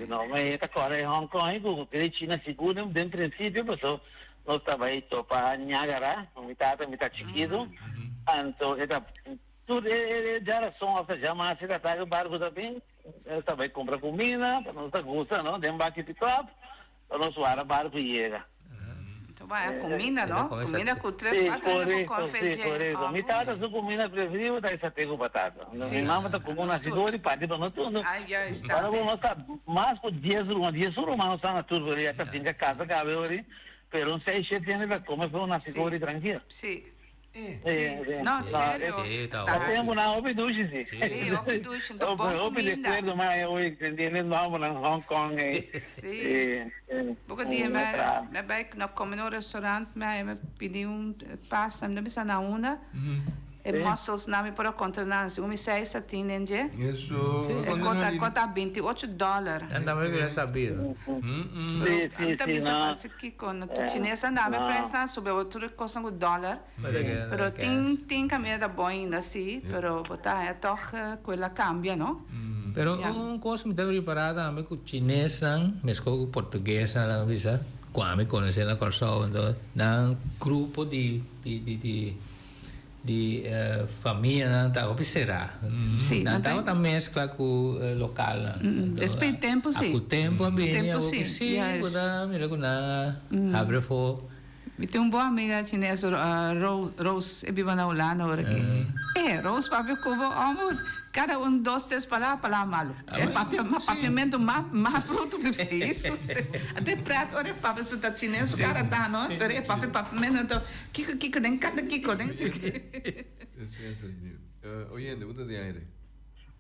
não, mas agora em Hong Kong, o China seguro, de princípio, pessoal. Nós estava aí para Niagara, me tá chiquito, então tudo já era som, já mais se tá o barco também, estava aí comprar comida, para nós gosta, não, dem bate pick-up, para nós suar barco e chega. Então vai a comida, não? Comida com 3, 4 anos com feijão. Correto, me tá sua comida preferida, daí só tem batata. Minha mãe tá comendo assim, e parte para nós tudo. Já está. Para nós tá mais por 10 ruas, nós tá na turma ali, essa pinga casa cabe ali. Pero un 6-7 años la come fue una figura tranquila. Sí. No, serio. Hacemos una opi dushi, sí. Sí, opi dushi, no bom opi de acuerdo, más hoy entendiendo vamos en Hong Kong. Sí. Porque dia me vai no comer no restaurante, me pedi pasta, me bisa na una. muscles nami para contra nami. Se me sai essa tinenge. Isso. Cota $28. Andamos bem sabido. Sì, Também se aqui com o chinês andava presta sobre outro coisa com dólar. Pero tem caminho da boa ainda assim, pero botar é toch quella cambia, no? Pero coisa me deve preparar também com chinês, mesmo com português, não visa. Quando me conhece na Corsol, na grupo de família, não tá observar. Sim, não tá mescla com local. Depois tempo sim. Com tempo bem, tempo sim. Kuda mira kuna abre fo. Tem boa amiga chinesa, Rose, e vive na Holanda agora aqui. Rose, papi, como cada 2, 3 palavras malo. Papimento mais pronto que isso. Até prato, olha, papi, se tá chinês, cara dá, não? Pero papimento, kiko, nem cada kiko, nem. Oyente, muito de aire.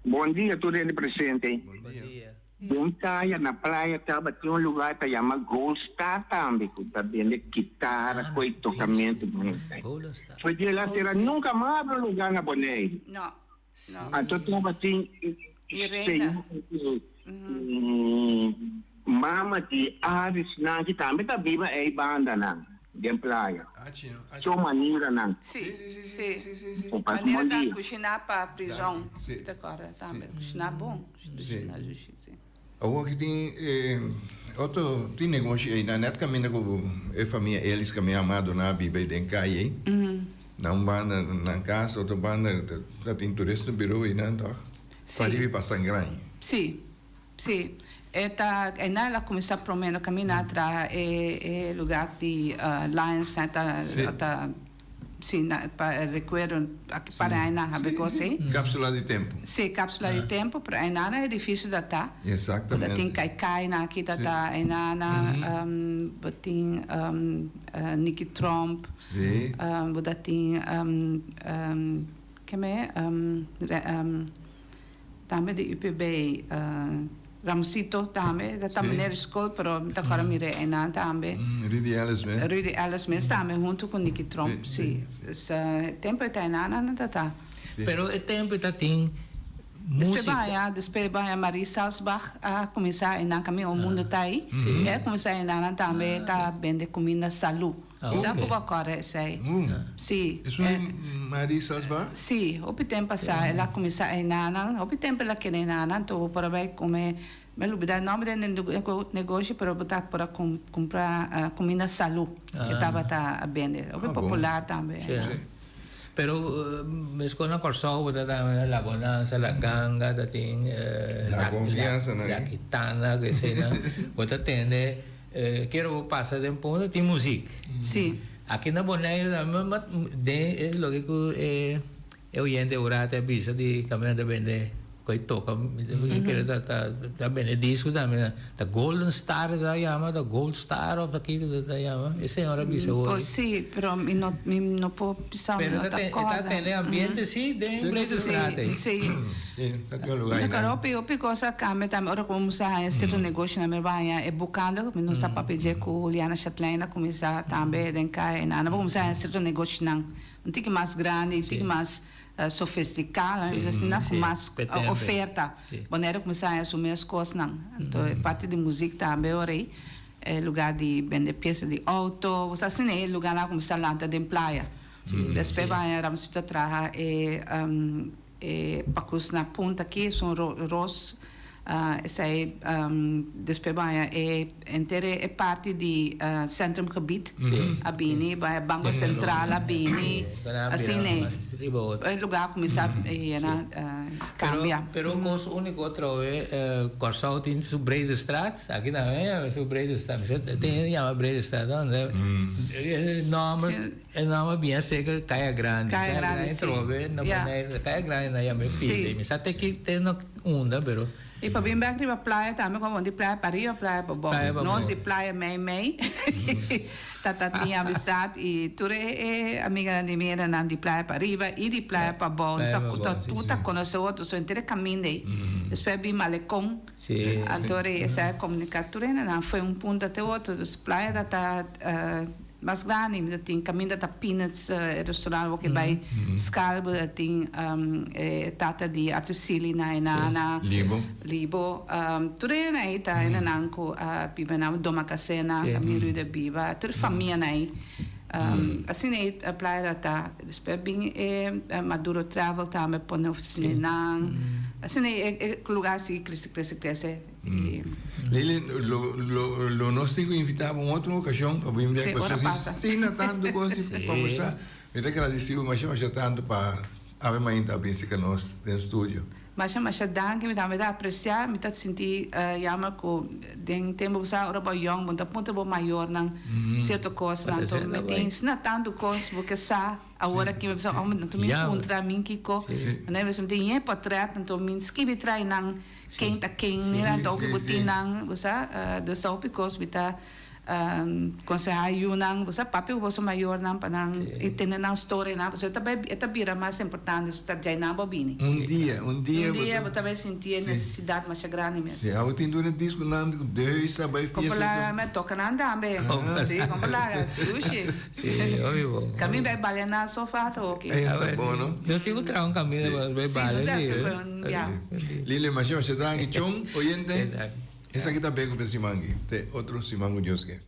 Bom dia, tudo ele presente. Bom dia. Bem caia na praia, tava tinha lugar que chama Gold Star também, que tá vendo guitarra, com tocamento. Foi de lá, será nunca mais para lugar na Boné. Não. Então tava assim, mama de aves, não, que também tá viva aí banda não, de praia. Só maneira não. Sim. Maneira da cozinhar para prisão. Agora também, cozinhar bom, cozinhar justiça. Agora que tem outro negócio aí, na net caminha com a família eles que me amado na Bíblia de Caia, não banda na casa, outra banda da tem turista no bureau e não tá. Pode vir para sangrar. Sim. Ela começou a prometer caminhar atrás lugar de Lions sim, para recuerdo para a Nana, cápsula de tempo. Sim, cápsula de tempo para a Nana é difícil de estar. Exatamente. Tem Kai na aqui da a Nana, tem Nicky Trump, sim, tem que também de UPB Ramosito também, da maneira escola, pero da agora mire Enan também. Rudy Ellis mesmo também junto com Nicky Trump, sim. Esse tempo está Enan não tá. Pero o tempo está tem música. Depois vai a Marie Salzbach a começar a Enan caminho o mundo tá aí. É começar a Enan também tá vender comida saúde. Isso é como agora sei. Sim. Isso é Marie Salzbach? Sim, o tempo passar ela começar a Enan, o tempo ela quer Enan, então para vai comer. Me olvidei o nome do negócio para botar para comprar comida saúde. Que estava a vender. É popular também. Pero mesmo na Corsol, la bonanza, la ganga, la confianza, la gitana, que seja, você tem, quero passar de ponto, tem música. Sim. Aqui na Boné, é lógico, eu ia agora até bisa de caminhar de vender. Toca, tá bem, disco também, da Golden Star da chama, da Gold Star of aqui da chama, esse é hora bisa hoje. Sim, pero não pode pensar na tá tem ambiente sim, de sim. Sim. Agora o coisa cambia também, ora como se há esse negócio na minha banha é bucando, não está para pedir com Juliana Chatlina começar também, den cai, não vamos a esse negócio não tem que mais grande, tem que mais sofisticada, assim, com mais oferta. Maneira começar a assumir as coisas, não. Então, parte de música também, orei, lugar de vender peças de auto, assim, é lugar lá começar a lançar de praia. Depois vai a Ramosito atrás, para na ponta aqui, são ros, essa é, depois vai é parte de centrumgebied, a Bini, vai Banco Central, a Bini, assim, é lugar começar a cambiar. Pero um coisa único outra vez, Corsol tem sua Brede Straat, aqui também é sua Brede Straat, tem chama Brede Straat, onde é nome bem seca, Caia Grande, trove, na maneira, Caia Grande na chama Pide, mas até que tem onda, pero e para vir back para praia também, como de praia para arriba, praia para baixo. Nós de praia meio, tinha amizade e tu é amiga de minha não de praia para arriba e de praia para baixo. Tu tá conhecendo outro, só inteiro caminho daí. Depois vi Malecon, então essa comunicação não foi ponto até outro. Praia tá mais grande, dat tem caminho da Peanuts restaurante que vai Scalbo, dat tem tata de Artusili na Libo, tudo aí tá na nanco piba na Doma Casena, caminho da Biba, tudo família aí. Assim aí a praia tá, depois bem Maduro Travel também põe oficina assim aí lugar assim cresce. Lili, lo nós temos que invitar uma outra ocasião para vir ver com vocês. Sim, tanto coisa para conversar. Eu tenho que agradecer, mas tanto para haver mais intervenção que nós no estúdio. Mas danke, me dá apreciar, me dá sentir yama ko den tempo usar ora ba young, mutta ponto bo maior nang certo coisa nang to me tens na tanto coisa porque sa agora que me precisa tu me encontra mim kiko, né mesmo tem é portrait então me escrevi trai nang quem tá quem nang to que botin nang usa de só because bita consejar yunang você papel você maior não para não entender não história não você também é mais importante estar já na bobine um dia você também sentir necessidade mais grande mesmo sim eu tenho um disco não deus trabalho fiel comprar me toca não também sim comprar luxo sim óbvio caminho vai baler na sofá tá ok está bom não eu sigo trabalhando caminho vai baler Lili mas você está aqui chão oyente essa aqui está bem com esse mangue tem outro simango Josué